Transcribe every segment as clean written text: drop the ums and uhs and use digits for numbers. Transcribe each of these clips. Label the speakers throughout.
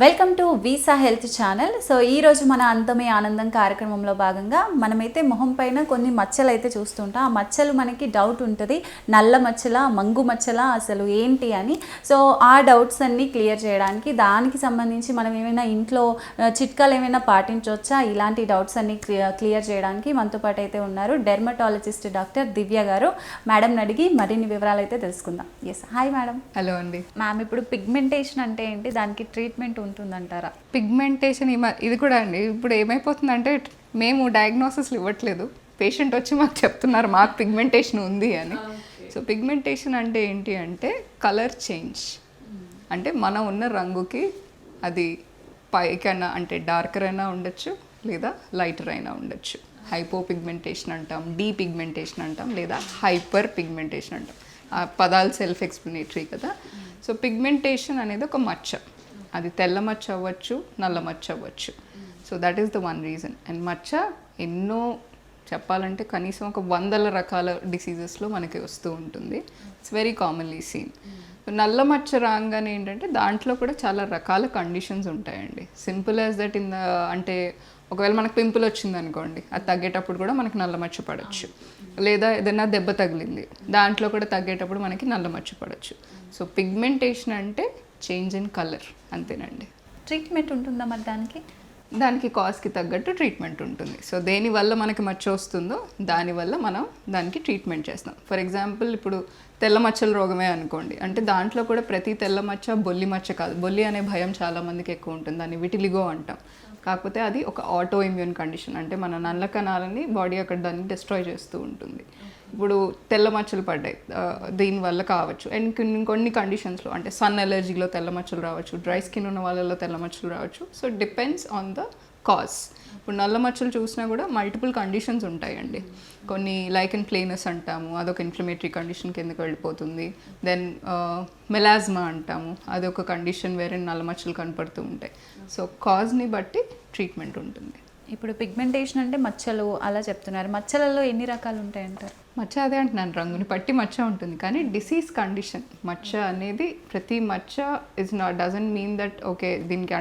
Speaker 1: Welcome to visa health channel. So ఈరోజు మన అందమే ఆనందం కార్యక్రమంలో భాగంగా మనమైతే మొహం పైన కొన్ని మచ్చలు అయితే చూస్తుంటాం. ఆ మచ్చలు మనకి డౌట్ ఉంటుంది, నల్ల మచ్చల, మంగు మచ్చల, అసలు ఏంటి అని. సో ఆ డౌట్స్ అన్నీ క్లియర్ చేయడానికి, దానికి సంబంధించి మనం ఏమైనా ఇంట్లో చిట్కాలు ఏమైనా పాటించవచ్చా, ఇలాంటి డౌట్స్ అన్నీ క్లియర్ చేయడానికి మనతో పాటు అయితే ఉన్నారు డెర్మటాలజిస్ట్ డాక్టర్ దివ్య గారు. మేడంని అడిగి మరిన్ని వివరాలు అయితే తెలుసుకుందాం. Yes, hi madam.
Speaker 2: హలో అండి.
Speaker 1: మ్యామ్, ఇప్పుడు పిగ్మెంటేషన్ అంటే ఏంటి, దానికి ట్రీట్మెంట్ ఉంటుందంటారా?
Speaker 2: పిగ్మెంటేషన్ ఇది కూడా అండి, ఇప్పుడు ఏమైపోతుందంటే మేము డయాగ్నోసిస్లు ఇవ్వట్లేదు, పేషెంట్ వచ్చి మాకు చెప్తున్నారు మాకు పిగ్మెంటేషన్ ఉంది అని. సో పిగ్మెంటేషన్ అంటే ఏంటి అంటే కలర్ చేంజ్, అంటే మనం ఉన్న రంగుకి అది పైకైనా అంటే డార్కర్ అయినా ఉండొచ్చు లేదా లైటర్ అయినా ఉండొచ్చు. హైపో పిగ్మెంటేషన్ అంటాం, డీ పిగ్మెంటేషన్ అంటాం, లేదా హైపర్ పిగ్మెంటేషన్ అంటాం. ఆ పదాలు సెల్ఫ్ ఎక్స్ప్లెనేటరీ కదా. సో పిగ్మెంటేషన్ అనేది ఒక మచ్చ, అది తెల్ల మచ్చ అవ్వచ్చు, నల్ల మచ్చ అవ్వచ్చు. So that is the one reason. And మచ్చ ఎన్నో చెప్పాలంటే కనీసం ఒక 100 రకాల డిసీజెస్లో మనకి వస్తూ ఉంటుంది. It's very commonly seen. నల్ల మచ్చ రాగానే ఏంటంటే దాంట్లో కూడా చాలా రకాల కండిషన్స్ ఉంటాయండి. సింపుల్ యాజ్ దట్ అంటే ఒకవేళ మనకు పింపుల్ వచ్చింది అనుకోండి, అది తగ్గేటప్పుడు కూడా మనకి నల్ల మచ్చ పడవచ్చు. లేదా ఏదైనా దెబ్బ తగిలింది, దాంట్లో కూడా తగ్గేటప్పుడు మనకి నల్ల మచ్చ పడవచ్చు. సో పిగ్మెంటేషన్ అంటే చేంజ్ ఇన్ కలర్, అంతేనండి.
Speaker 1: ట్రీట్మెంట్ ఉంటుందా మరి
Speaker 2: దానికి కాస్ట్కి తగ్గట్టు ట్రీట్మెంట్ ఉంటుంది. సో దేనివల్ల మనకి మచ్చ వస్తుందో దానివల్ల మనం దానికి ట్రీట్మెంట్ చేస్తాం. ఫర్ ఎగ్జాంపుల్ ఇప్పుడు తెల్ల మచ్చల రోగమే అనుకోండి, అంటే దాంట్లో కూడా ప్రతి తెల్ల మచ్చ బొల్లి మచ్చ కాదు. బొల్లి అనే భయం చాలామందికి ఎక్కువ ఉంటుంది, దాన్ని విటిలిగో అంటాం. కాకపోతే అది ఒక ఆటో ఇమ్యూన్ కండిషన్, అంటే మన నల్ల కణాలని బాడీ అక్కడ దాన్ని డిస్ట్రాయ్ చేస్తూ ఉంటుంది. ఇప్పుడు తెల్ల మచ్చలు పడ్డాయి, దీనివల్ల కావచ్చు. అండ్ కొన్ని కండిషన్స్లో అంటే సన్ ఎలర్జీలో తెల్ల మచ్చలు రావచ్చు, డ్రై స్కిన్ ఉన్న వాళ్ళలో తెల్ల మచ్చలు రావచ్చు. So depends on the cause. ఇప్పుడు నల్ల మచ్చలు చూసినా కూడా మల్టిపుల్ కండిషన్స్ ఉంటాయండి. కొన్ని లైకెన్ ప్లేనస్ అంటాము, అదొక ఇన్ఫ్లమేటరీ కండిషన్ కిందకి వెళ్ళిపోతుంది. దెన్ మెలాజ్మా అంటాము, అదొక కండిషన్ వేరే నల్ల మచ్చలు కనపడుతూ ఉంటాయి. సో కాజ్ని బట్టి ట్రీట్మెంట్ ఉంటుంది.
Speaker 1: ఇప్పుడు పిగ్మెంటేషన్ అంటే మచ్చలు అలా చెప్తున్నారు, మచ్చలలో ఎన్ని రకాలు ఉంటాయంటారు?
Speaker 2: మచ్చ అదే అంటున్నాను, రంగుని బట్టి మచ్చ ఉంటుంది. కానీ డిసీజ్ కండిషన్ మచ్చ అనేది, ప్రతి మచ్చ డజంట్ మీన్ దట్ ఓకే దీనికి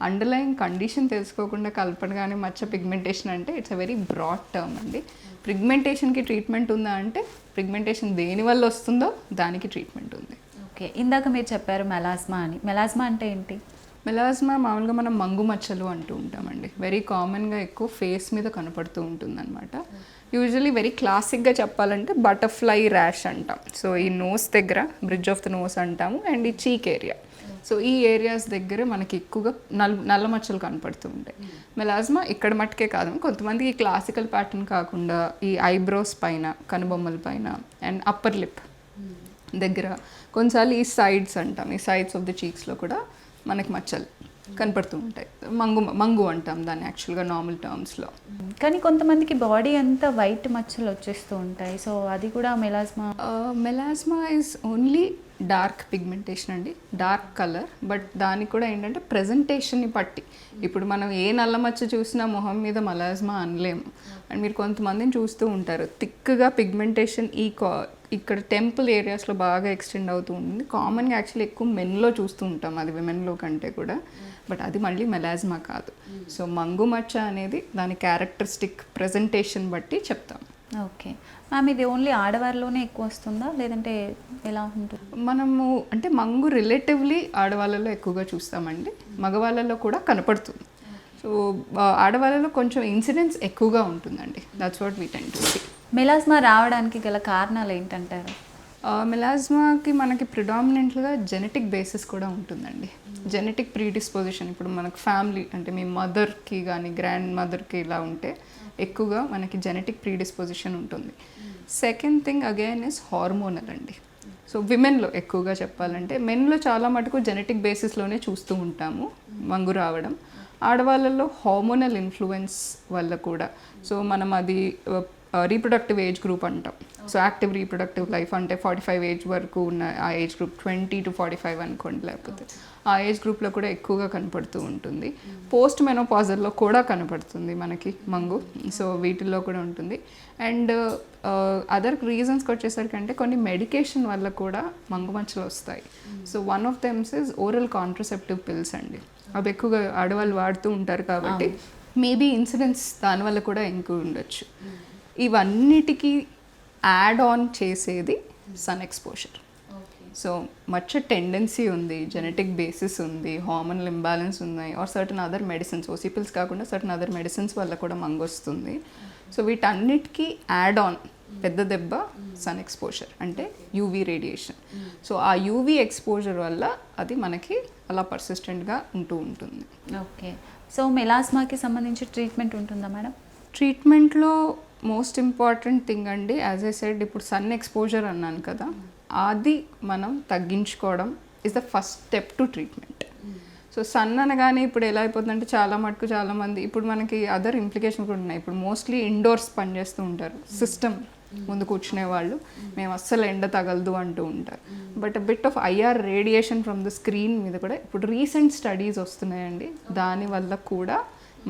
Speaker 2: అండర్లైన్ కండిషన్ తెలుసుకోకుండా కలపడగానే మచ్చ పిగ్మెంటేషన్ అంటే it's a very broad term అండి. పిగ్మెంటేషన్కి ట్రీట్మెంట్ ఉందా అంటే పిగ్మెంటేషన్ దేనివల్ల వస్తుందో దానికి ట్రీట్మెంట్ ఉంది.
Speaker 1: ఓకే, ఇందాక మీరు చెప్పారు మెలాస్మా అని. మెలాస్మా అంటే ఏంటి?
Speaker 2: మెలాస్మా మామూలుగా మనం మంగు మచ్చలు అంటూ ఉంటామండి. వెరీ కామన్గా ఎక్కువ ఫేస్ మీద కనపడుతూ ఉంటుందన్నమాట. యూజువలీ వెరీ క్లాసిక్గా చెప్పాలంటే బటర్ఫ్లై ర్యాష్ అంటాం. సో ఈ నోస్ దగ్గర, బ్రిడ్జ్ ఆఫ్ ద నోస్ అంటాము, అండ్ ఈ చీక్ ఏరియా. సో ఈ ఏరియాస్ దగ్గర మనకి ఎక్కువగా నల్ల మచ్చలు కనపడుతూ ఉంటాయి. మెలాస్మా ఇక్కడ మట్టుకే కాదు, కొంతమందికి క్లాసికల్ ప్యాటర్న్ కాకుండా ఈ ఐబ్రోస్ పైన, కనుబొమ్మల పైన, అండ్ అప్పర్ లిప్ దగ్గర, కొన్నిసార్లు ఈ సైడ్స్ అంటాం, ఈ సైడ్స్ ఆఫ్ ది చీక్స్లో కూడా మనకి మచ్చలు కనపడుతూ ఉంటాయి. మంగు అంటాం దాన్ని యాక్చువల్గా నార్మల్ టర్మ్స్లో.
Speaker 1: కానీ కొంతమందికి బాడీ అంతా వైట్ మచ్చలు వచ్చేస్తూ ఉంటాయి. సో అది కూడా melasma?
Speaker 2: Melasma is only dark pigmentation అండి, డార్క్ కలర్. బట్ దానికి కూడా ఏంటంటే ప్రజెంటేషన్ని బట్టి, ఇప్పుడు మనం ఏ నల్ల మచ్చ చూసినా మొహం మీద మెలాస్మా అనలేము. అండ్ మీరు కొంతమందిని చూస్తూ ఉంటారు థిక్గా పిగ్మెంటేషన్ ఇక్కడ టెంపుల్ ఏరియాస్లో బాగా ఎక్స్టెండ్ అవుతూ ఉంటుంది. కామన్గా యాక్చువల్లీ ఎక్కువ మెన్లో చూస్తూ ఉంటాం, అది విమెన్లో కంటే కూడా. బట్ అది మళ్ళీ మెలాస్మా కాదు. సో మంగు మచ్చ అనేది దాని క్యారెక్టరిస్టిక్ ప్రజెంటేషన్ బట్టి చెప్తాం.
Speaker 1: ఓకే మ్యామ్, ఇది ఓన్లీ ఆడవారిలోనే ఎక్కువ వస్తుందా లేదంటే ఎలా ఉంటుంది?
Speaker 2: మనము అంటే మంగు రిలేటివ్లీ ఆడవాళ్ళలో ఎక్కువగా చూస్తామండి, మగవాళ్ళలో కూడా కనపడుతుంది. సో ఆడవాళ్ళలో కొంచెం ఇన్సిడెన్స్ ఎక్కువగా ఉంటుందండి. That's what we tend to see.
Speaker 1: Melasma రావడానికి గల కారణాలు ఏంటంటారు?
Speaker 2: మెలాస్మాకి మనకి ప్రిడామినెంట్గా జెనెటిక్ బేసిస్ కూడా ఉంటుందండి. జెనెటిక్ ప్రీడిస్పోజిషన్, ఇప్పుడు మనకు ఫ్యామిలీ అంటే మీ మదర్కి కానీ గ్రాండ్ మదర్కి ఇలా ఉంటే ఎక్కువగా మనకి జెనెటిక్ ప్రీడిస్పోజిషన్ ఉంటుంది. Second thing again is hormonal అండి. సో విమెన్లో ఎక్కువగా చెప్పాలంటే, మెన్లో చాలా మటుకు జెనెటిక్ బేసిస్లోనే చూస్తూ ఉంటాము మంగు రావడం. ఆడవాళ్ళలో హార్మోనల్ ఇన్ఫ్లుయెన్స్ వల్ల కూడా. సో మనం అది రీప్రొడక్టివ్ ఏజ్ గ్రూప్ అంటాం. సో యాక్టివ్ రీప్రొడక్టివ్ లైఫ్ అంటే 45 ఏజ్ వరకు ఉన్న ఆ ఏజ్ గ్రూప్, 20 to 45 అనుకోండి, లేకపోతే ఆ ఏజ్ గ్రూప్లో కూడా ఎక్కువగా కనపడుతూ ఉంటుంది. పోస్ట్ మెనోపాజల్లో కూడా కనపడుతుంది మనకి మంగు. సో వీటిల్లో కూడా ఉంటుంది. అండ్ అదర్ రీజన్స్కి వచ్చేసరికి అంటే కొన్ని మెడికేషన్ వల్ల కూడా మంగు మచ్చలు వస్తాయి. So one of thems is oral contraceptive pills అండి. అవి ఎక్కువగా ఆడవాళ్ళు వాడుతూ ఉంటారు కాబట్టి మేబీ ఇన్సిడెంట్స్ దానివల్ల కూడా ఎక్కువ ఉండొచ్చు. ఇవన్నిటికీ యాడ్ ఆన్ చేసేది సన్ ఎక్స్పోజర్. సో మచ్చ టెండెన్సీ ఉంది, జెనెటిక్ బేసిస్ ఉంది, హార్మోనల్ ఇంబ్యాలెన్స్ ఉన్నాయి, ఆర్ సర్టన్ అదర్ మెడిసిన్స్, ఓసిపిల్స్ కాకుండా సర్టన్ అదర్ మెడిసిన్స్ వల్ల కూడా మంగొస్తుంది. సో వీటన్నిటికీ యాడ్ ఆన్ పెద్ద దెబ్బ సన్ ఎక్స్పోజర్ అంటే యూవీ రేడియేషన్. సో ఆ యూవీ ఎక్స్పోజర్ వల్ల అది మనకి అలా పర్సిస్టెంట్గా ఉంటూ ఉంటుంది.
Speaker 1: ఓకే. సో మెలాస్మాకి సంబంధించి ట్రీట్మెంట్ ఉంటుందా మేడం?
Speaker 2: ట్రీట్మెంట్లో మోస్ట్ ఇంపార్టెంట్ థింగ్ అండి, యాజ్ ఐ సెడ్ ఇప్పుడు సన్ ఎక్స్పోజర్ అన్నాను కదా, అది మనం తగ్గించుకోవడం is the first step to treatment. So sun అనగానే ఇప్పుడు ఎలా అయిపోతుందంటే చాలామంది ఇప్పుడు మనకి అదర్ ఇంప్లికేషన్ కూడా ఉన్నాయి. ఇప్పుడు మోస్ట్లీ ఇండోర్స్ పనిచేస్తూ ఉంటారు, సిస్టమ్ ముందు కూర్చునే వాళ్ళు, మేము అస్సలు ఎండ తగలదు అంటూ ఉంటారు. But bit of IR radiation from the screen మీద కూడా ఇప్పుడు రీసెంట్ స్టడీస్ వస్తున్నాయండి, దానివల్ల కూడా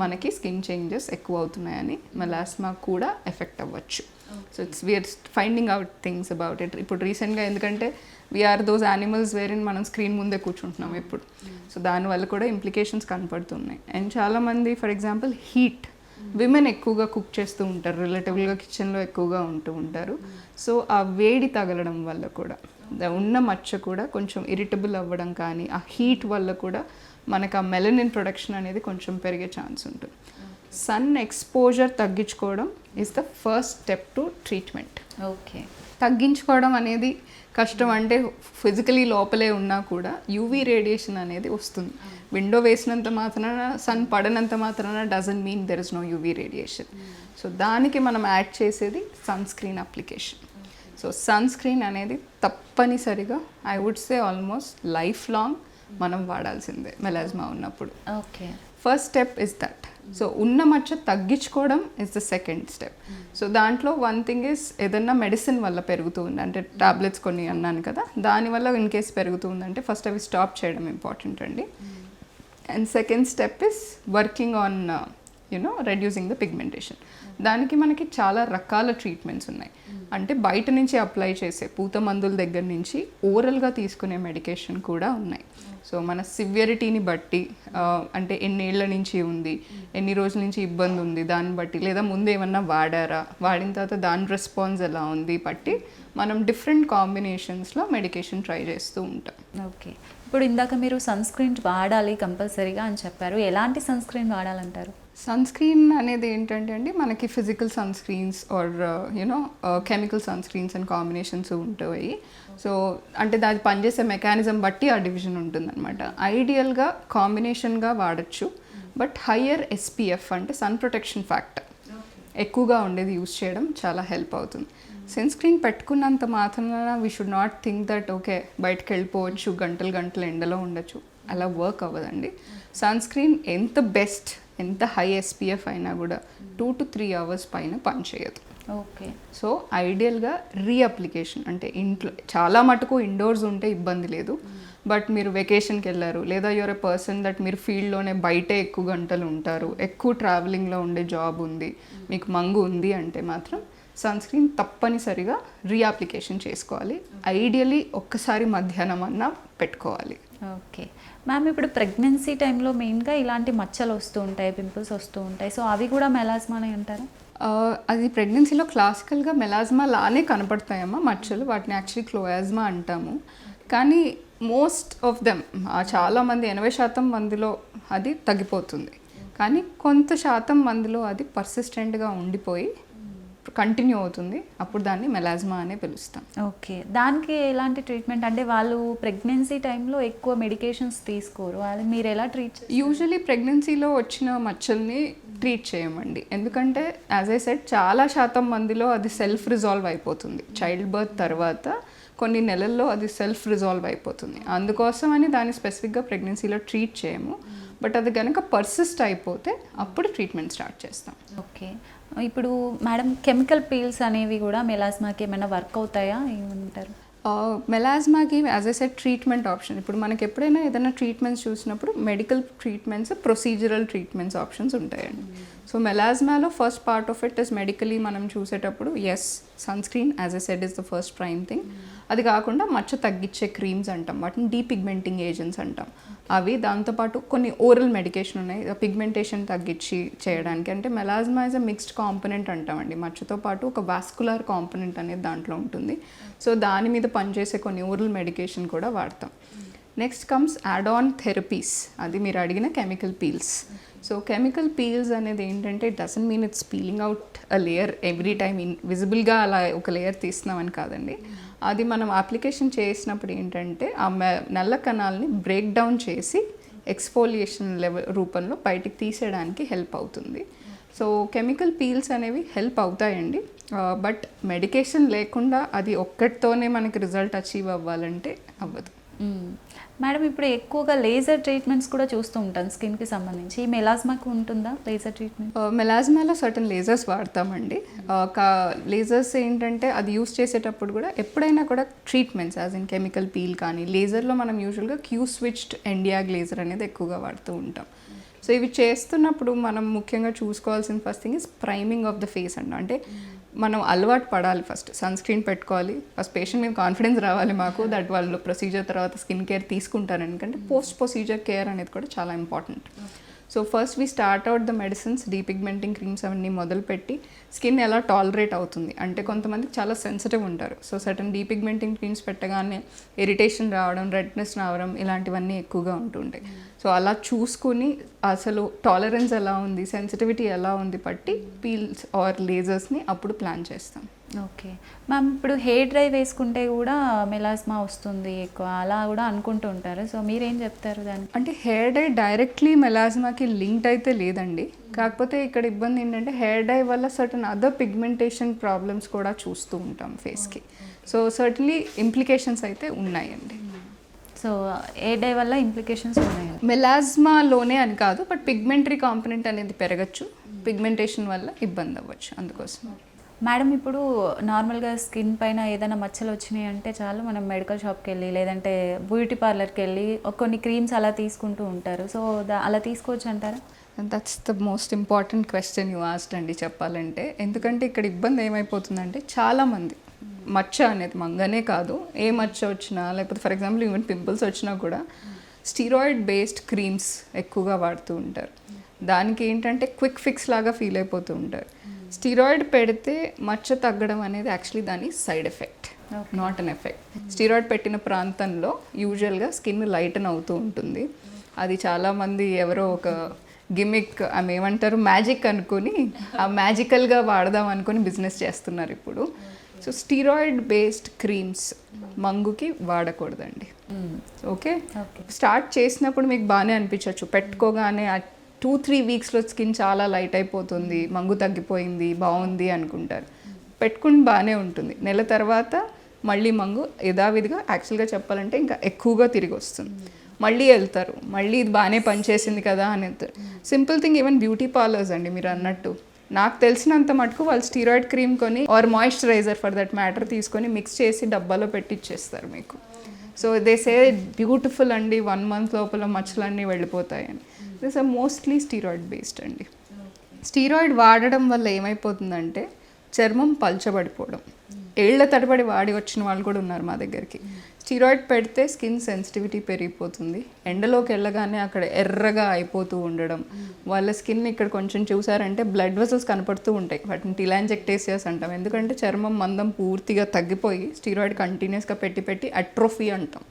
Speaker 2: మనకి స్కిన్ చేంజెస్ ఎక్కువ అవుతున్నాయని, మెలాస్మా కూడా ఎఫెక్ట్ అవ్వచ్చు. So it's we're finding out things about it ఇప్పుడు రీసెంట్గా. ఎందుకంటే వీఆర్ దోస్ యానిమల్స్ వేరిన్ మనం స్క్రీన్ ముందే కూర్చుంటున్నాం ఇప్పుడు. సో దానివల్ల కూడా ఇంప్లికేషన్స్ కనపడుతున్నాయి. అండ్ చాలామంది ఫర్ ఎగ్జాంపుల్ హీట్, విమెన్ ఎక్కువగా కుక్ చేస్తూ ఉంటారు, రిలేటివ్గా కిచెన్లో ఎక్కువగా ఉంటూ ఉంటారు. సో ఆ వేడి తగలడం వల్ల కూడా ఉన్న మచ్చ కూడా కొంచెం ఇరిటబుల్ అవ్వడం కానీ, ఆ హీట్ వల్ల కూడా మనకు ఆ మెలనిన్ ప్రొడక్షన్ అనేది కొంచెం పెరిగే ఛాన్స్ ఉంటుంది. సన్ ఎక్స్పోజర్ తగ్గించుకోవడం is the first step to treatment.
Speaker 1: Okay.
Speaker 2: తగ్గించుకోవడం అనేది కష్టం, అంటే ఫిజికలీ లోపలే ఉన్నా కూడా యూవీ రేడియేషన్ అనేది వస్తుంది. విండో వేసినంత మాత్రాన, సన్ పడనంత మాత్రాన doesn't mean there is no UV radiation. So దానికి మనం యాడ్ చేసేది sun screen application. So sun screen అనేది తప్పనిసరిగా I would say almost life long మనం వాడాల్సిందే మెలాస్మా ఉన్నప్పుడు.
Speaker 1: Okay.
Speaker 2: First step is that. So ఉన్న మచ్చ తగ్గించుకోవడం is the second step. So దాంట్లో వన్ థింగ్ ఇస్ ఏదన్నా మెడిసిన్ వల్ల పెరుగుతుంది అంటే టాబ్లెట్స్ కొన్ని అన్నాను కదా, దానివల్ల ఇన్ కేస్ పెరుగుతుందంటే ఫస్ట్ అవి స్టాప్ చేయడం ఇంపార్టెంట్ అండి. And second step is working on reducing the pigmentation. దానికి మనకి చాలా రకాల ట్రీట్మెంట్స్ ఉన్నాయి. అంటే బయట నుంచి అప్లై చేసే పూత మందుల దగ్గర నుంచి ఓరల్గా తీసుకునే మెడికేషన్ కూడా ఉన్నాయి. సో మన సివియరిటీని బట్టి, అంటే ఎన్నేళ్ల నుంచి ఉంది, ఎన్ని రోజుల నుంచి ఇబ్బంది ఉంది దాన్ని బట్టి, లేదా ముందు ఏమన్నా వాడారా, వాడిన తర్వాత దాని రెస్పాన్స్ ఎలా ఉంది బట్టి మనం డిఫరెంట్ కాంబినేషన్స్లో మెడికేషన్ ట్రై చేస్తూ ఉంటాం.
Speaker 1: ఓకే. ఇప్పుడు ఇందాక మీరు సన్ స్క్రీన్ వాడాలి కంపల్సరీగా అని చెప్పారు. ఎలాంటి సన్ స్క్రీన్ వాడాలంటారు?
Speaker 2: సన్ స్క్రీన్ అనేది ఏంటంటే అండి, మనకి physical sun screens or chemical sun screens and combinations ఉంటాయి. సో అంటే దాని పనిచేసే మెకానిజం బట్టి ఆ డివిజన్ ఉంటుందన్నమాట. ఐడియల్గా కాంబినేషన్గా వాడచ్చు, బట్ హయ్యర్ ఎస్పీఎఫ్ అంటే సన్ ప్రొటెక్షన్ ఫ్యాక్టర్ ఎక్కువగా ఉండేది యూస్ చేయడం చాలా హెల్ప్ అవుతుంది. సన్ స్క్రీన్ పెట్టుకున్నంత మాత్రాన we should not think that okay బయటకు వెళ్ళిపోవచ్చు, గంటలు ఎండలో ఉండొచ్చు, అలా వర్క్ అవ్వదండి. సన్ స్క్రీన్ ఎంత బెస్ట్, ఎంత హై ఎస్పీఎఫ్ అయినా కూడా 2 to 3 hours పైన పనిచేయదు.
Speaker 1: ఓకే.
Speaker 2: సో ఐడియల్గా రీఅప్లికేషన్ అంటే ఇంట్లో చాలా మటుకు ఇండోర్స్ ఉంటే ఇబ్బంది లేదు. బట్ మీరు వెకేషన్కి వెళ్ళారు, లేదా యువర్ ఎ పర్సన్ దట్ మీరు ఫీల్డ్లోనే బయటే ఎక్కువ గంటలు ఉంటారు, ఎక్కువ ట్రావెలింగ్లో ఉండే జాబ్ ఉంది, మీకు మంగు ఉంది అంటే మాత్రం సన్ స్క్రీన్ తప్పనిసరిగా రీఅప్లికేషన్ చేసుకోవాలి. ఐడియలీ ఒక్కసారి మధ్యాహ్నం అన్నా పెట్టుకోవాలి.
Speaker 1: ఓకే మ్యామ్, ఇప్పుడు ప్రెగ్నెన్సీ టైంలో మెయిన్గా ఇలాంటి మచ్చలు వస్తూ ఉంటాయి, పింపుల్స్ వస్తూ ఉంటాయి. సో అవి కూడా మెలాస్మానే అంటారా?
Speaker 2: అది ప్రెగ్నెన్సీలో క్లాసికల్గా మెలాస్మా లానే కనపడతాయమ్మా మచ్చలు, వాటిని యాక్చువల్లీ క్లోయాజ్మా అంటాము. కానీ మోస్ట్ ఆఫ్ దెమ్ చాలామంది 80% మందిలో అది తగ్గిపోతుంది, కానీ కొంత శాతం మందిలో అది పర్సిస్టెంట్గా ఉండిపోయి కంటిన్యూ అవుతుంది, అప్పుడు దాన్ని మెలాస్మా అనే పిలుస్తాం.
Speaker 1: ఓకే. దానికి ఎలాంటి ట్రీట్మెంట్, అంటే వాళ్ళు ప్రెగ్నెన్సీ టైంలో ఎక్కువ మెడికేషన్స్ తీసుకోరు, అది మీరు ఎలా ట్రీట్?
Speaker 2: యూజువలీ ప్రెగ్నెన్సీలో వచ్చిన మచ్చల్ని ట్రీట్ చేయమండి, ఎందుకంటే యాజ్ ఐ సెడ్ చాలా శాతం మందిలో అది సెల్ఫ్ రిజాల్వ్ అయిపోతుంది. చైల్డ్ బర్త్ తర్వాత కొన్ని నెలల్లో అది సెల్ఫ్ రిజాల్వ్ అయిపోతుంది, అందుకోసమని దాన్ని స్పెసిఫిక్గా ప్రెగ్నెన్సీలో ట్రీట్ చేయము. బట్ అది కనుక పర్సిస్ట్ అయిపోతే అప్పుడు ట్రీట్మెంట్ స్టార్ట్ చేస్తాం.
Speaker 1: ఓకే. ఇప్పుడు మేడం కెమికల్ పీల్స్ అనేవి కూడా మెలాస్మాకి ఏమైనా వర్క్ అవుతాయా ఏమంటారు?
Speaker 2: మెలాస్మాకి as I said treatment option. ఇప్పుడు మనకి ఎప్పుడైనా ఏదైనా ట్రీట్మెంట్స్ చూసినప్పుడు medical treatments, procedural treatments options ఉంటాయండి. సో మెలాస్మాలో first part of it is medically మనం చూసేటప్పుడు is sunscreen as I said is the first prime thing. అది కాకుండా మచ్చ తగ్గించే క్రీమ్స్ అంటాం, వాటిని డీపిగ్మెంటింగ్ ఏజెంట్స్ అంటాం. అవి దాంతోపాటు కొన్ని ఓరల్ మెడికేషన్ ఉన్నాయి పిగ్మెంటేషన్ తగ్గించి చేయడానికి. అంటే మెలాజ్మా ఇస్ అ మిక్స్డ్ కాంపోనెంట్ అంటామండి, మచ్చతో పాటు ఒక వాస్కులర్ కాంపోనెంట్ అనేది దాంట్లో ఉంటుంది. సో దాని మీద పనిచేసే కొన్ని ఓరల్ మెడికేషన్ కూడా వాడతాం. Next comes add on therapies, అది మీరు అడిగిన chemical peels. So chemical peels అనేది ఏంటంటే it doesn't mean it's peeling out a layer every time విజిబుల్గా అలా ఒక లేయర్ తీస్తున్నామని కాదండి. అది మనం అప్లికేషన్ చేసినప్పుడు ఏంటంటే ఆ నల్ల కణాలని బ్రేక్ డౌన్ చేసి ఎక్స్ఫోలియేషన్ లెవెల్ రూపంలో బయటికి తీసేయడానికి హెల్ప్ అవుతుంది. సో కెమికల్ పీల్స్ అనేవి హెల్ప్ అవుతాయండి, బట్ మెడికేషన్ లేకుండా అది ఒక్కటితోనే మనకి రిజల్ట్ అచీవ్ అవ్వాలంటే అవ్వదు.
Speaker 1: మేడం ఇప్పుడు ఎక్కువగా లేజర్ ట్రీట్మెంట్స్ కూడా చూస్తూ ఉంటాం స్కిన్కి సంబంధించి, ఈ మెలాస్మాకు ఉంటుందా లేజర్ ట్రీట్మెంట్?
Speaker 2: మెలాజ్మాలో సర్టన్ లేజర్స్ వాడతామండి. లేజర్స్ ఏంటంటే అది యూస్ చేసేటప్పుడు కూడా ఎప్పుడైనా కూడా treatments as in chemical peel కానీ లేజర్లో మనం యూజువల్గా క్యూ స్విచ్డ్ ఎండియాగ్ లేజర్ అనేది ఎక్కువగా వాడుతూ ఉంటాం. సో ఇవి చేస్తున్నప్పుడు మనం ముఖ్యంగా చూసుకోవాల్సిన first thing is priming of the face అంట. అంటే మనం అలవాటు పడాలి, ఫస్ట్ సన్ స్క్రీన్ పెట్టుకోవాలి, ఫస్ట్ పేషెంట్ మీద కాన్ఫిడెన్స్ రావాలి మాకు దట్ వాళ్ళు ప్రొసీజర్ తర్వాత స్కిన్ కేర్ తీసుకుంటారు. ఎందుకంటే పోస్ట్ ప్రొసీజర్ కేర్ అనేది కూడా చాలా important. So first we start out the medicines, డీపిగ్మెంటింగ్ creams అవన్నీ మొదలుపెట్టి స్కిన్ ఎలా టాలరేట్ అవుతుంది అంటే కొంతమందికి చాలా సెన్సిటివ్ ఉంటారు. సో సర్టన్ డీపిగ్మెంటింగ్ క్రీమ్స్ పెట్టగానే ఇరిటేషన్ రావడం, రెడ్నెస్ రావడం ఇలాంటివన్నీ ఎక్కువగా ఉంటుంటాయి. సో అలా చూసుకుని అసలు టాలరెన్స్ ఎలా ఉంది, సెన్సిటివిటీ ఎలా ఉంది పట్టి పీల్స్ ఆర్ లేజర్స్ని అప్పుడు ప్లాన్ చేస్తాం.
Speaker 1: ఓకే మ్యామ్, ఇప్పుడు హెయిర్ డ్రై వేసుకుంటే కూడా మెలాస్మా వస్తుంది ఎక్కువ అలా కూడా అనుకుంటూ ఉంటారు. సో మీరేం చెప్తారు దానికి?
Speaker 2: అంటే హెయిర్ డై డైరెక్ట్లీ మెలాస్మాకి లింక్డ్ అయితే లేదండి. కాకపోతే ఇక్కడ ఇబ్బంది ఏంటంటే హెయిర్ డై వల్ల సర్టన్ అదర్ పిగ్మెంటేషన్ ప్రాబ్లమ్స్ కూడా చూస్తూ ఉంటాం ఫేస్కి. సో సర్టన్లీ ఇంప్లికేషన్స్ అయితే ఉన్నాయండి.
Speaker 1: సో ఏ డై వల్ల ఇంప్లికేషన్స్ ఉన్నాయి?
Speaker 2: మెలాస్మాలోనే అని కాదు, బట్ పిగ్మెంటరీ కాంపోనెంట్ అనేది పెరగచ్చు, పిగ్మెంటేషన్ వల్ల ఇబ్బంది అవ్వచ్చు. అందుకోసం
Speaker 1: మేడం ఇప్పుడు నార్మల్గా స్కిన్ పైన ఏదైనా మచ్చలు వచ్చినాయి అంటే చాలు మనం మెడికల్ షాప్కి వెళ్ళి లేదంటే బ్యూటీ పార్లర్కి వెళ్ళి కొన్ని క్రీమ్స్ అలా తీసుకుంటూ ఉంటారు. సో అలా తీసుకోవచ్చు అంటారా?
Speaker 2: That's the most important question you asked అండి చెప్పాలంటే. ఎందుకంటే ఇక్కడ ఇబ్బంది ఏమైపోతుందంటే చాలామంది మచ్చ అనేది మంగనే కాదు, ఏ మచ్చ వచ్చినా లేకపోతే ఫర్ ఎగ్జాంపుల్ ఈవెన్ పింపుల్స్ వచ్చినా కూడా స్టీరాయిడ్ బేస్డ్ క్రీమ్స్ ఎక్కువగా వాడుతూ ఉంటారు. దానికి ఏంటంటే క్విక్ ఫిక్స్ లాగా ఫీల్ అయిపోతూ ఉంటారు. స్టీరాయిడ్ పెడితే మచ్చ తగ్గడం అనేది యాక్చువల్లీ దాని side effect, not an effect. Steroid పెట్టిన ప్రాంతంలో యూజువల్గా స్కిన్ లైటన్ అవుతూ ఉంటుంది. అది చాలామంది ఎవరో ఒక గిమిక్ ఆమె ఏమంటారు మ్యాజిక్ అనుకొని ఆ మ్యాజికల్గా వాడదాం అనుకొని బిజినెస్ చేస్తున్నారు ఇప్పుడు. సో స్టీరాయిడ్ బేస్డ్ క్రీమ్స్ మంగుకి వాడకూడదండి. ఓకే, స్టార్ట్ చేసినప్పుడు మీకు బాగానే అనిపించవచ్చు, పెట్టుకోగానే 2-3 వీక్స్లో స్కిన్ చాలా లైట్ అయిపోతుంది, మంగు తగ్గిపోయింది, బాగుంది అనుకుంటారు. పెట్టుకుని బాగానే ఉంటుంది, నెల తర్వాత మళ్ళీ మంగు యథావిధిగా యాక్చువల్గా చెప్పాలంటే ఇంకా ఎక్కువగా తిరిగి వస్తుంది. మళ్ళీ వెళ్తారు, మళ్ళీ ఇది బాగానే పనిచేసింది కదా అని వెళ్తారు. Simple thing, even beauty parlours అండి మీరు అన్నట్టు నాకు తెలిసినంత మటుకు వాళ్ళు స్టీరాయిడ్ క్రీమ్ కొని or moisturiser for that matter తీసుకొని మిక్స్ చేసి డబ్బాలో పెట్టిచ్చేస్తారు మీకు. సో దే సే బ్యూటిఫుల్ అండి 1 month లోపల మచ్చలన్నీ వెళ్ళిపోతాయని. This are mostly steroid based అండి. స్టీరాయిడ్ వాడడం వల్ల ఏమైపోతుందంటే చర్మం పల్చబడిపోవడం, ఏళ్ల తరబడి వాడి వచ్చిన వాళ్ళు కూడా ఉన్నారు మా దగ్గరికి. స్టీరాయిడ్ పెడితే స్కిన్ సెన్సిటివిటీ పెరిగిపోతుంది, ఎండలోకి వెళ్ళగానే అక్కడ ఎర్రగా అయిపోతూ ఉండడం, వాళ్ళ స్కిన్ ఇక్కడ కొంచెం చూసారంటే బ్లడ్ వెసల్స్ కనపడుతూ ఉంటాయి, వాటిని టిలాంజెక్టేసియస్ అంటాం. ఎందుకంటే చర్మం మందం పూర్తిగా తగ్గిపోయి స్టీరాయిడ్ కంటిన్యూస్గా పెట్టి అట్రోఫీ అంటాం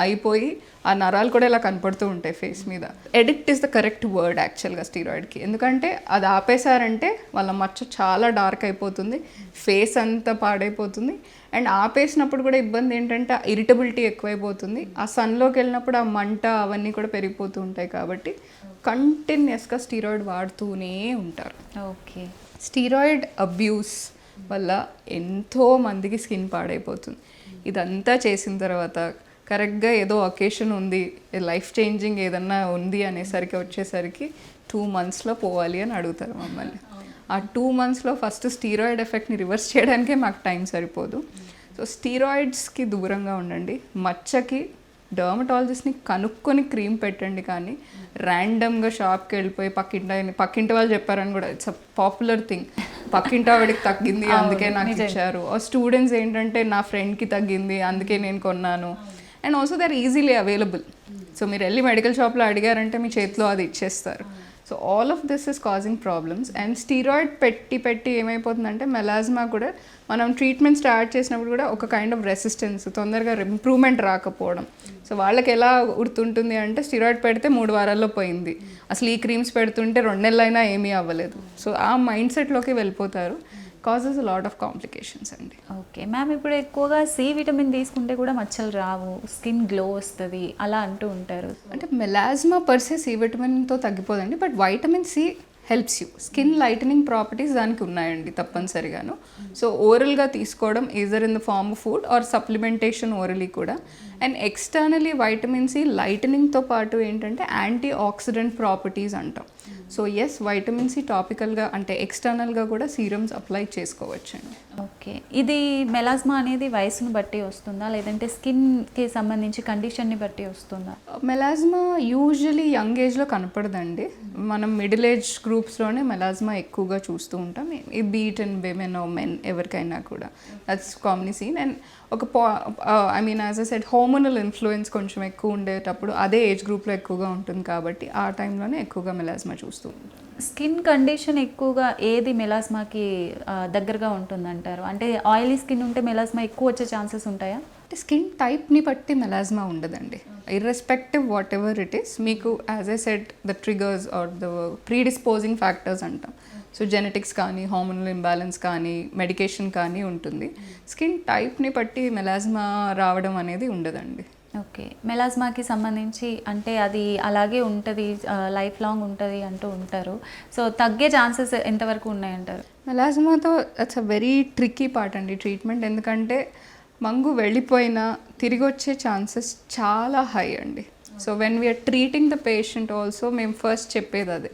Speaker 2: అయిపోయి ఆ నరాలు కూడా ఇలా కనపడుతూ ఉంటాయి ఫేస్ మీద. Addict is the correct word యాక్చువల్గా స్టీరాయిడ్కి. ఎందుకంటే అది ఆపేశారంటే వాళ్ళ మచ్చ చాలా డార్క్ అయిపోతుంది, ఫేస్ అంతా పాడైపోతుంది. అండ్ ఆపేసినప్పుడు కూడా ఇబ్బంది ఏంటంటే ఇరిటబిలిటీ ఎక్కువైపోతుంది, ఆ సన్లోకి వెళ్ళినప్పుడు ఆ మంట అవన్నీ కూడా పెరిగిపోతూ ఉంటాయి. కాబట్టి కంటిన్యూస్గా స్టీరాయిడ్ వాడుతూనే ఉంటారు.
Speaker 1: ఓకే,
Speaker 2: స్టీరాయిడ్ అబ్యూస్ వల్ల ఎంతో మందికి స్కిన్ పాడైపోతుంది. ఇదంతా చేసిన తర్వాత కరెక్ట్గా ఏదో ఒకేషన్ ఉంది, లైఫ్ చేంజింగ్ ఏదన్నా ఉంది అనేసరికి వచ్చేసరికి 2 monthsలో పోవాలి అని అడుగుతారు మమ్మల్ని. ఆ 2 monthsలో ఫస్ట్ స్టీరాయిడ్ ఎఫెక్ట్ని రివర్స్ చేయడానికే మాకు టైం సరిపోదు. సో స్టీరాయిడ్స్కి దూరంగా ఉండండి, మచ్చకి డర్మటాలజిస్ట్ని కనుక్కొని క్రీమ్ పెట్టండి. కానీ ర్యాండమ్గా షాప్కి వెళ్ళిపోయి పక్కింటి వాళ్ళు చెప్పారని కూడా ఇట్స్ అ పాపులర్ థింగ్, పక్కింటి ఆవిడకి తగ్గింది అందుకే నాకు ఇచ్చారు, స్టూడెంట్స్ ఏంటంటే నా ఫ్రెండ్కి తగ్గింది అందుకే నేను కొన్నాను. And also they are easily available. So మీరు వెళ్ళి మెడికల్ షాప్లో అడిగారంటే మీ చేతిలో అది ఇచ్చేస్తారు. So all of this is causing problems. And steroid పెట్టి ఏమైపోతుందంటే మెలాజ్మా కూడా మనం ట్రీట్మెంట్ స్టార్ట్ చేసినప్పుడు కూడా ఒక కైండ్ ఆఫ్ రెసిస్టెన్స్, తొందరగా ఇంప్రూవ్మెంట్ రాకపోవడం. సో వాళ్ళకి ఎలా గుర్తుంటుంది అంటే స్టీరాయిడ్ పెడితే 3 వారాల్లో పోయింది, అసలు ఈ క్రీమ్స్ పెడుతుంటే 2 నెలలైనా ఏమీ అవ్వలేదు. సో ఆ మైండ్ సెట్లోకి వెళ్ళిపోతారు. కాజెస్ లాట్ ఆఫ్ కాంప్లికేషన్స్ అండి.
Speaker 1: ఓకే మ్యామ్, ఇప్పుడు ఎక్కువగా సి విటమిన్ తీసుకుంటే కూడా మచ్చలు రావు, స్కిన్ గ్లో వస్తుంది అలా అంటూ ఉంటారు.
Speaker 2: అంటే మెలాజ్మా పర్సే సి విటమిన్తో తగ్గిపోదండి, but vitamin C helps you. Skin lightening properties దానికి ఉన్నాయండి తప్పనిసరిగాను. సో ఓరల్గా తీసుకోవడం either in the form of food or supplementation orally కూడా. అండ్ ఎక్స్టర్నలీ వైటమిన్ సి లైటనింగ్తో పాటు ఏంటంటే యాంటీ ఆక్సిడెంట్ ప్రాపర్టీస్ అంటాం. సో ఎస్, వైటమిన్ సి టాపికల్గా అంటే ఎక్స్టర్నల్గా కూడా సీరమ్స్ అప్లై చేసుకోవచ్చండి.
Speaker 1: ఓకే, ఇది మెలాజ్మా అనేది వయసును బట్టి వస్తుందా లేదంటే స్కిన్కి సంబంధించి కండిషన్ని బట్టి వస్తుందా?
Speaker 2: మెలాజ్మా యూజువలీ యంగ్ ఏజ్లో కనపడదండి. మనం మిడిల్ ఏజ్ గ్రూప్స్లోనే మెలాజ్మా ఎక్కువగా చూస్తూ ఉంటాం. ఈ be it and women or men ఎవరికైనా కూడా దట్స్ కామన్లీ సీన్. అండ్ ఒక I mean as a said hormonal influence కొంచెం ఎక్కువ ఉండేటప్పుడు అదే ఏజ్ గ్రూప్లో ఎక్కువగా ఉంటుంది కాబట్టి ఆ టైంలోనే ఎక్కువగా మెలాజ్మా చూస్తూ ఉంటాం.
Speaker 1: స్కిన్ కండిషన్ ఎక్కువగా ఏది మెలాస్మాకి దగ్గరగా ఉంటుందంటారు? అంటే ఆయిలీ స్కిన్ ఉంటే మెలాస్మా ఎక్కువ వచ్చే ఛాన్సెస్ ఉంటాయా?
Speaker 2: అంటే స్కిన్ టైప్ని బట్టి మెలాజ్మా ఉండదండి. Irrespective whatever it is, మీకు as I said the triggers or the predisposing factors అంటాం. సో జెనెటిక్స్ కానీ, హార్మోనల్ ఇంబ్యాలెన్స్ కానీ, మెడికేషన్ కానీ ఉంటుంది. స్కిన్ టైప్ని బట్టి మెలాజ్మా రావడం అనేది ఉండదండి.
Speaker 1: ఓకే, మెలాస్మాకి సంబంధించి అంటే అది అలాగే ఉంటుంది, లైఫ్ లాంగ్ ఉంటుంది అంటూ ఉంటారు. సో తగ్గే ఛాన్సెస్ ఎంతవరకు ఉన్నాయంటారు?
Speaker 2: మెలాజ్మాతో that's a very tricky part అండి ట్రీట్మెంట్. ఎందుకంటే మంగు వెళ్ళిపోయినా తిరిగి వచ్చే ఛాన్సెస్ చాలా హై అండి. So when we're treating the patient also మేము ఫస్ట్ చెప్పేది అదే,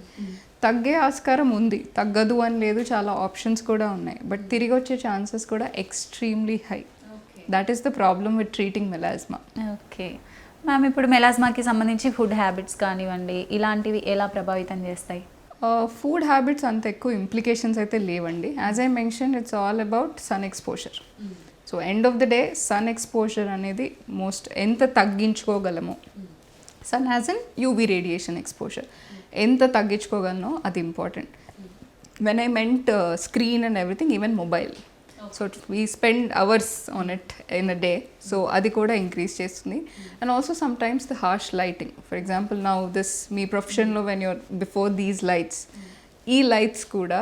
Speaker 2: తగ్గే ఆస్కారం ఉంది, తగ్గదు అని లేదు, చాలా ఆప్షన్స్ కూడా ఉన్నాయి, బట్ తిరిగి వచ్చే ఛాన్సెస్ కూడా extremely high. That is the problem with treating melasma.
Speaker 1: Okay ma'am, ఇప్పుడు మెలాస్మాకి సంబంధించి ఫుడ్ హ్యాబిట్స్ కానివ్వండి ఇలాంటివి ఎలా ప్రభావితం చేస్తాయి?
Speaker 2: ఫుడ్ హ్యాబిట్స్ అంత ఎక్కువ ఇంప్లికేషన్స్ అయితే లేవండి. As I mention it's all about sun exposure. So end of the day sun exposure అనేది మోస్ట్ ఎంత తగ్గించుకోగలమో, sun as an UV radiation exposure ఎంత తగ్గించుకోగలనో అది important. When I meant screen and everything, even mobile. So we spend hours on it in a day. So అది కూడా increase చేస్తుంది. And also sometimes the harsh lighting, for example now this me ప్రొఫెషన్లో when your before these lights, ఈ lights కూడా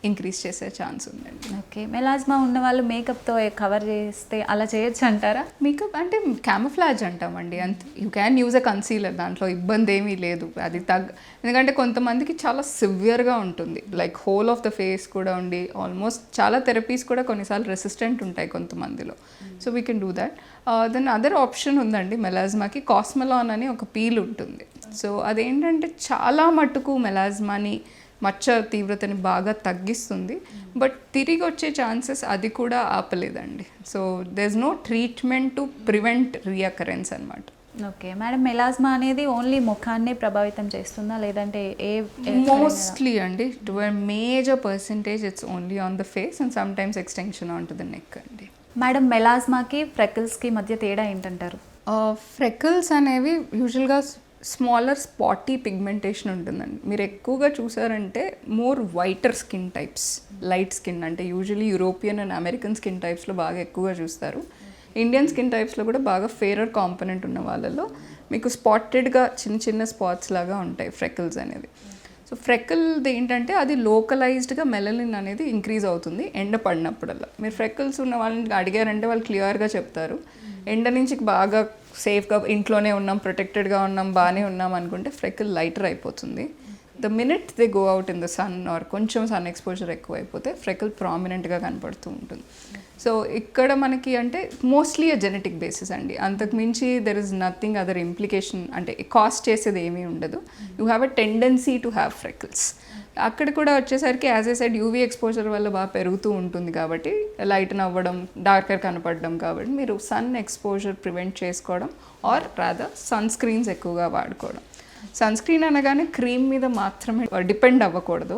Speaker 2: increase చేసే chance ఉందండి.
Speaker 1: Okay, మెలాజ్మా ఉన్న వాళ్ళు మేకప్తో కవర్ చేస్తే అలా చేయొచ్చు అంటారా?
Speaker 2: మేకప్ అంటే క్యామఫ్లాజ్ అంటామండి, అంతే. You can use a concealer, దాంట్లో ఇబ్బంది ఏమీ లేదు. అది ఎందుకంటే కొంతమందికి చాలా సివియర్గా ఉంటుంది, like whole of the face కూడా ఉండి ఆల్మోస్ట్ చాలా థెరపీస్ కూడా కొన్నిసార్లు రెసిస్టెంట్ ఉంటాయి కొంతమందిలో. So we can do that. Then other option ఉందండి మెలాజ్మాకి, కాస్మెలాన్ అని ఒక పీల్ ఉంటుంది. సో అదేంటంటే చాలా మట్టుకు మెలాజ్మాని మచ్చ తీవ్రతని బాగా తగ్గిస్తుంది, బట్ తిరిగి వచ్చే ఛాన్సెస్ అది కూడా ఆపలేదండి. So there is no treatment to prevent reoccurrence అనమాట.
Speaker 1: ఓకే మేడం, మెలాజ్మా అనేది ఓన్లీ ముఖాన్ని ప్రభావితం చేస్తుందా లేదంటే
Speaker 2: మోస్ట్లీ అండి to a major percentage it's only on the face and sometimes extension on to the neck అండి.
Speaker 1: మేడం, మెలాజ్మాకి ఫ్రెకిల్స్కి మధ్య తేడా ఏంటంటారు?
Speaker 2: ఫ్రెకిల్స్ అనేవి యూజువల్గా స్మాలర్ స్పాటీ పిగ్మెంటేషన్ ఉంటుందండి. మీరు ఎక్కువగా చూసారంటే more whiter skin types, light skin అంటే usually European and American skin టైప్స్లో బాగా ఎక్కువగా చూస్తారు. ఇండియన్ స్కిన్ టైప్స్లో కూడా బాగా ఫేరర్ కాంపోనెంట్ ఉన్న వాళ్ళలో మీకు స్పాటెడ్గా చిన్న చిన్న స్పాట్స్ లాగా ఉంటాయి ఫ్రెకిల్స్ అనేది. సో ఫ్రెకిల్ది ఏంటంటే అది లోకలైజ్డ్గా మెలనిన్ అనేది ఇంక్రీజ్ అవుతుంది ఎండ పడినప్పుడల్లా. మీరు ఫ్రెకిల్స్ ఉన్న వాళ్ళని అడిగారంటే వాళ్ళు క్లియర్గా చెప్తారు, ఎండ నుంచి బాగా సేఫ్గా ఇంట్లోనే ఉన్నాం, ప్రొటెక్టెడ్గా ఉన్నాం, బాగానే ఉన్నాం అనుకుంటే ఫ్రెకిల్ లైటర్ అయిపోతుంది. The minute they go out in the sun or కొంచెం సన్ ఎక్స్పోజర్ ఎక్కువ అయిపోతే ఫ్రెకిల్ ప్రామినెంట్గా కనపడుతూ ఉంటుంది. సో ఇక్కడ మనకి అంటే మోస్ట్లీ అ జెనెటిక్ బేసిస్ అండి, అంతకు మించి there is nothing other implication, అంటే కాస్ట్ చేసేది ఏమీ ఉండదు. You have a tendency to have freckles. అక్కడ కూడా వచ్చేసరికి as a side UV exposure వల్ల బాగా పెరుగుతూ ఉంటుంది కాబట్టి లైటన్ అవ్వడం, డార్కర్ కనపడడం, కాబట్టి మీరు సన్ ఎక్స్పోజర్ ప్రివెంట్ చేసుకోవడం ఆర్ రాదర్ సన్ స్క్రీన్స్ ఎక్కువగా వాడుకోవడం. సన్ స్క్రీన్ అనగానే క్రీమ్ మీద మాత్రమే డిపెండ్ అవ్వకూడదు.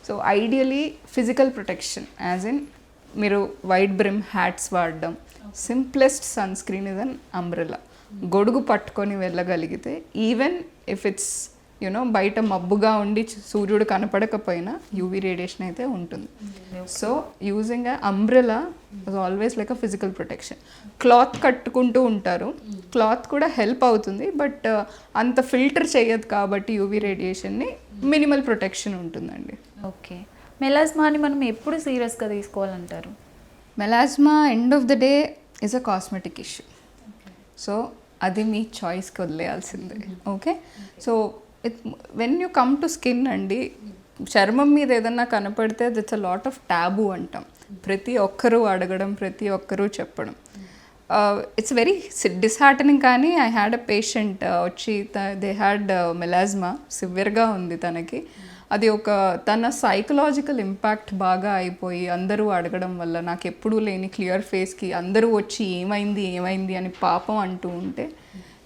Speaker 2: So ideally physical protection as in మీరు వైట్ బ్రిమ్ హ్యాట్స్ వాడడం, simplest sun screen is an umbrella. గొడుగు పట్టుకొని వెళ్ళగలిగితే ఈవెన్ ఇఫ్ ఇట్స్ యూనో బయట మబ్బుగా ఉండి సూర్యుడు కనపడకపోయినా యూవీ రేడియేషన్ అయితే ఉంటుంది. So using a umbrella was always like a physical protection. Cloth కట్టుకుంటూ ఉంటారు, క్లాత్ కూడా హెల్ప్ అవుతుంది, బట్ అంత ఫిల్టర్ చేయదు కాబట్టి యూవీ రేడియేషన్ని మినిమల్ ప్రొటెక్షన్ ఉంటుందండి.
Speaker 1: ఓకే, మెలాస్మాని మనం ఎప్పుడు సీరియస్గా తీసుకోవాలంటారు?
Speaker 2: Melasma end of the day is a cosmetic issue. So అది మీ చాయిస్కి వదిలేయాల్సిందే. Okay, so when you come to skin అండి, చర్మం మీద ఏదన్నా కనపడితే that's a lot of taboo అంటాం. ప్రతి ఒక్కరూ అడగడం, ప్రతి ఒక్కరూ చెప్పడం. It's very disheartening. కానీ ఐ హ్యాడ్ అ పేషెంట్ వచ్చి దే హ్యాడ్ మెలాస్మా, సివియర్గా ఉంది తనకి. అది ఒక తన సైకలాజికల్ ఇంపాక్ట్ బాగా అయిపోయి అందరూ అడగడం వల్ల నాకు ఎప్పుడూ లేని క్లియర్ ఫేస్కి అందరూ వచ్చి ఏమైంది అని పాపం అంటూ ఉంటే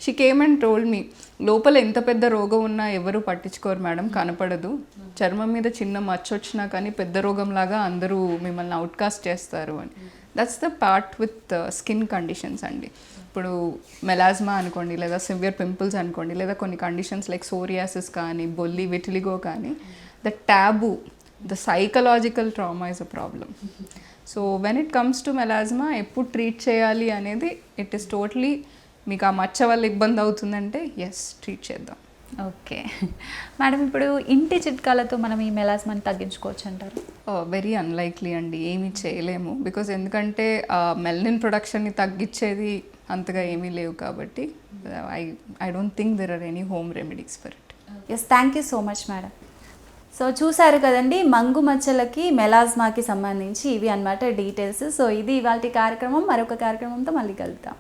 Speaker 2: she came and told me, లోపల ఎంత పెద్ద రోగం ఉన్నా ఎవరు పట్టించుకోరు మేడం, కనపడదు. చర్మం మీద చిన్న మచ్చ వచ్చినా కానీ పెద్ద రోగంలాగా అందరూ మిమ్మల్ని అవుట్కాస్ట్ చేస్తారు అని. That's the part with skin conditions అండి. ఇప్పుడు మెలాస్మా అనుకోండి, లేదా సివియర్ పింపుల్స్ అనుకోండి, లేదా కొన్ని కండిషన్స్ లైక్ సోరియాసిస్ కానీ, బొల్లి, విటిలిగో కానీ, the taboo, the psychological trauma is a problem. So when it comes to melasma ఎప్పుడు ట్రీట్ చేయాలి అనేది ఇట్ ఈస్ టోటలీ, మీకు ఆ మచ్చ వల్ల ఇబ్బంది అవుతుందంటే ఎస్ ట్రీట్ చేద్దాం.
Speaker 1: ఓకే మేడం, ఇప్పుడు ఇంటి చిట్కాలతో మనం ఈ మెలాస్మాని తగ్గించుకోవచ్చు అంటారు?
Speaker 2: వెరీ అన్లైక్లీ అండి, ఏమీ చేయలేము. బికాజ్ ఎందుకంటే మెలనిన్ ప్రొడక్షన్ని తగ్గించేది అంతగా ఏమీ లేవు కాబట్టి I don't think there are any home remedies for it.
Speaker 1: Yes, thank you so much madam. So చూసారు కదండి, మంగు మచ్చలకి మెలాస్మాకి సంబంధించి ఇవి అన్నమాట డీటెయిల్స్. సో ఇది ఇవాళ కార్యక్రమం. మరొక కార్యక్రమంతో మళ్ళీ కలుద్దాం.